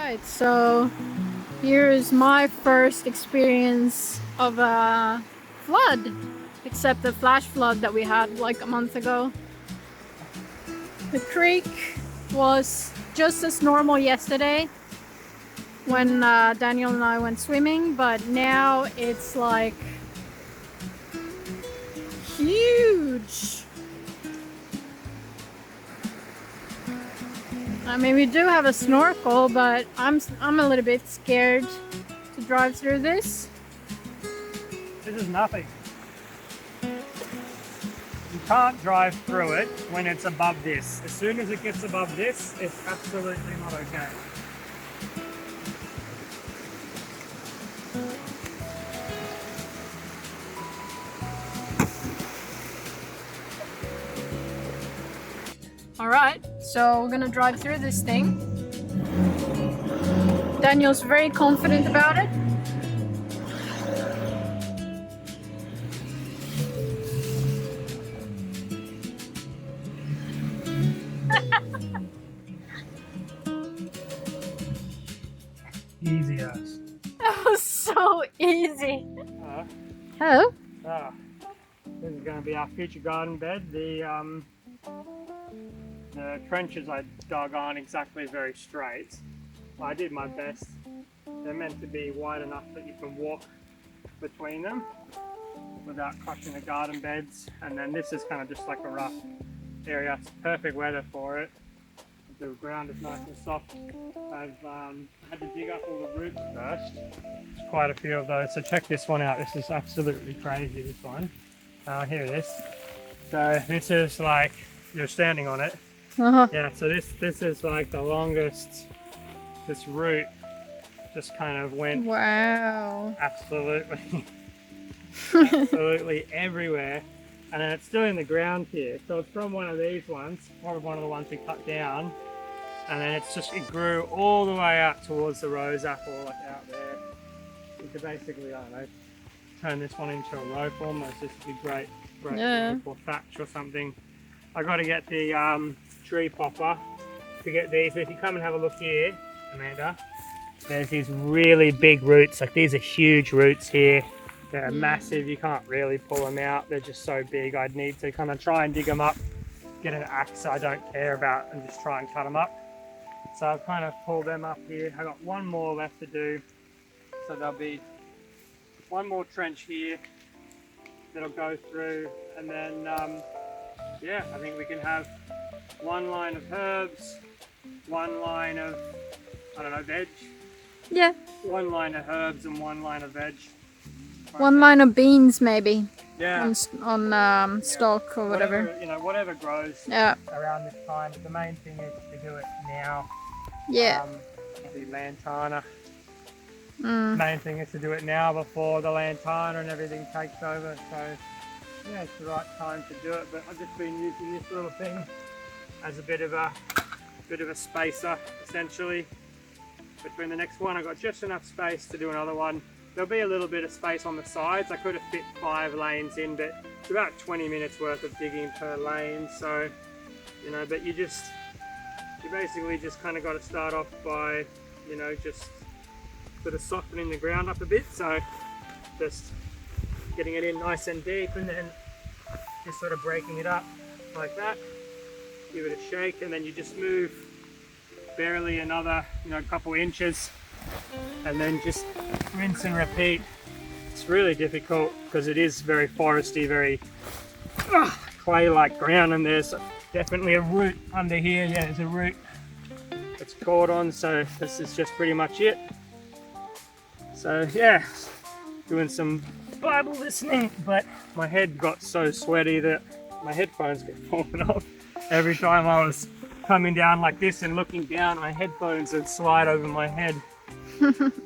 Right, so here is my first experience of a flood, except the flash flood that we had like a month ago. The creek was just as normal yesterday when Daniel and I went swimming, but now it's like huge. I mean, we do have a snorkel, but I'm a little bit scared to drive through this. This is nothing. You can't drive through it when it's above this. As soon as it gets above this, it's absolutely not okay. Alright, so we're gonna drive through this thing. Daniel's very confident about it. Easy as. That was so easy. Uh, Oh? This is going to be our future garden bed. The trenches I dug aren't exactly very straight. I did my best. They're meant to be wide enough that you can walk between them without crushing the garden beds. And then this is kind of just like a rough area. It's perfect weather for it. The ground is nice and soft. I've had to dig up all the roots first. There's quite a few of those. So check this one out. This is absolutely crazy, this one. Here it is. So this is like, you're standing on it. Uh-huh. Yeah, so this is like the longest, this root just kind of went Wow. absolutely, absolutely everywhere. And then it's still in the ground here. So it's from one of these ones, or one of the ones we cut down. And then it grew all the way out towards the rose apple, like out there. You could basically, I don't know, turn this one into a rope almost. This would be great rope or thatch or something. I got to get the tree popper to get these. If you come and have a look here, Amanda, there's these really big roots. Like these are huge roots here. They're massive. You can't really pull them out. They're just so big. I'd need to kind of try and dig them up, get an axe I don't care about, and just try and cut them up. So I've kind of pulled them up here. I've got one more left to do. So there'll be one more trench here that'll go through, and then yeah, I think we can have one line of herbs, one line of, I don't know, veg. Yeah. One line of herbs and one line of veg. One line of beans maybe. Yeah. On stalk or whatever. You know, whatever grows around this time. But the main thing is to do it now. Yeah. The lantana. Main thing is to do it now before the lantana and everything takes over. So yeah, it's the right time to do it. But I've just been using this little thing as a bit of a spacer, essentially. Between the next one, I've got just enough space to do another one. There'll be a little bit of space on the sides. I could have fit 5 lanes in, but it's about 20 minutes worth of digging per lane. So, you know, but you basically just kind of got to start off by, you know, just sort of softening the ground up a bit. So just getting it in nice and deep, and then just sort of breaking it up like that. Give it a shake, and then you just move barely another, you know, couple inches, and then just rinse and repeat. It's really difficult because it is very foresty, very clay-like ground, and there's definitely a root under here. Yeah, there's a root that's caught on, so this is just pretty much it. So yeah, doing some Bible listening, but my head got so sweaty that my headphones get falling off. Every time I was coming down like this and looking down, my headphones would slide over my head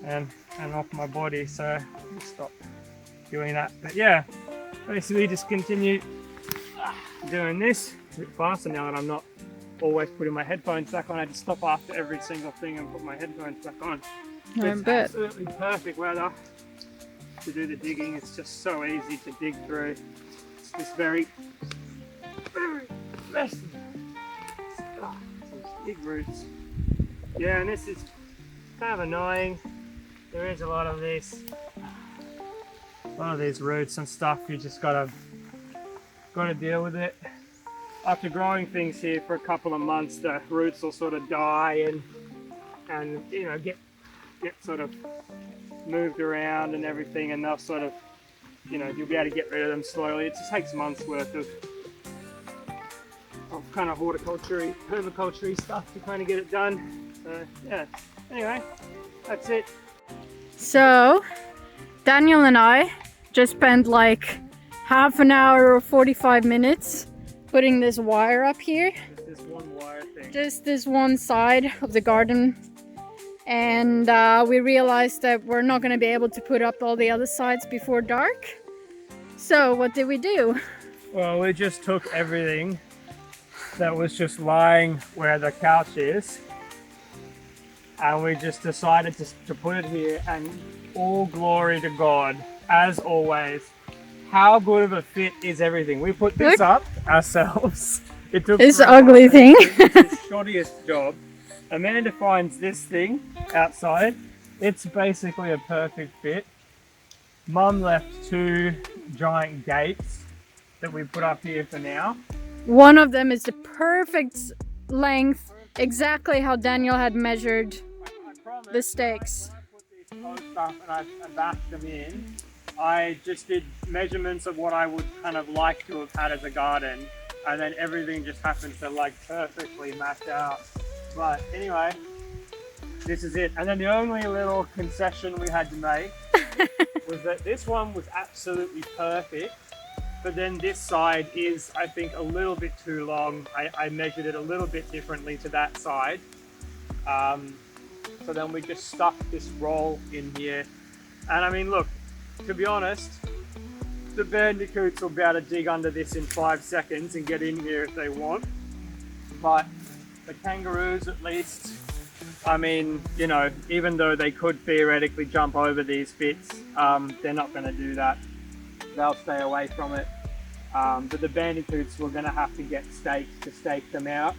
and off my body, so I stopped doing that. But yeah, basically just continue doing this. It's a bit faster now that I'm not always putting my headphones back on. I just stop after every single thing and put my headphones back on. It's absolutely perfect weather to do the digging. It's just so easy to dig through. It's just very messy. Some big roots. Yeah, and this is kind of annoying. There is a lot of these roots and stuff. You just gotta deal with it. After growing things here for a couple of months, the roots will sort of die and you know get sort of moved around and everything, and they'll sort of, you know, you'll be able to get rid of them slowly. It just takes months worth of kind of permaculture stuff to kind of get it done. So yeah, anyway, that's it. So Daniel and I just spent like half an hour or 45 minutes putting this wire up here. Just this one wire thing. Just this one side of the garden. And we realized that we're not going to be able to put up all the other sides before dark. So what did we do? Well, we just took everything that was just lying where the couch is, and we just decided to put it here, and all glory to God, as always. How good of a fit is everything? We put this up ourselves. It took this ugly thing. It's the shoddiest job. Amanda finds this thing outside. It's basically a perfect fit. Mum left 2 giant gates that we put up here for now. One of them is the perfect length, exactly how Daniel had measured the stakes. When I put these posts up and I backed them in, I just did measurements of what I would kind of like to have had as a garden, and then everything just happened to like perfectly match out. But anyway, this is it. And then the only little concession we had to make was that this one was absolutely perfect, but then this side is, I think, a little bit too long. I measured it a little bit differently to that side. So then we just stuck this roll in here. And I mean, look, to be honest, the bandicoots will be able to dig under this in 5 seconds and get in here if they want. But the kangaroos, at least, I mean, you know, even though they could theoretically jump over these bits, they're not going to do that. They'll stay away from it. But the bandicoots, we're going to have to get stakes to stake them out.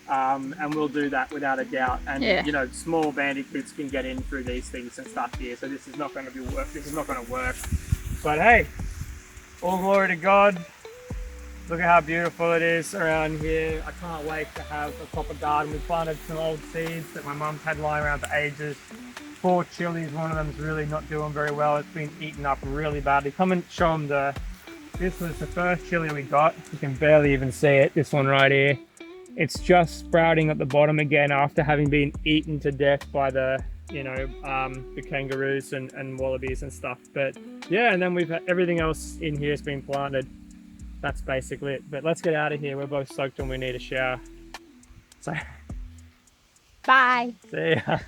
And we'll do that without a doubt. And you know, small bandicoots can get in through these things and stuff here. So this is not going to work. This is not going to work. But hey, all glory to God. Look at how beautiful it is around here. I can't wait to have a proper garden. We planted some old seeds that my mum's had lying around for ages. 4 chilies, one of them's really not doing very well. It's been eaten up really badly. Come and show them this was the first chili we got. You can barely even see it, this one right here. It's just sprouting at the bottom again after having been eaten to death by the, you know, the kangaroos and wallabies and stuff. But yeah, and then we've had everything else in here has been planted. That's basically it. But let's get out of here. We're both soaked and we need a shower. So, bye. See ya.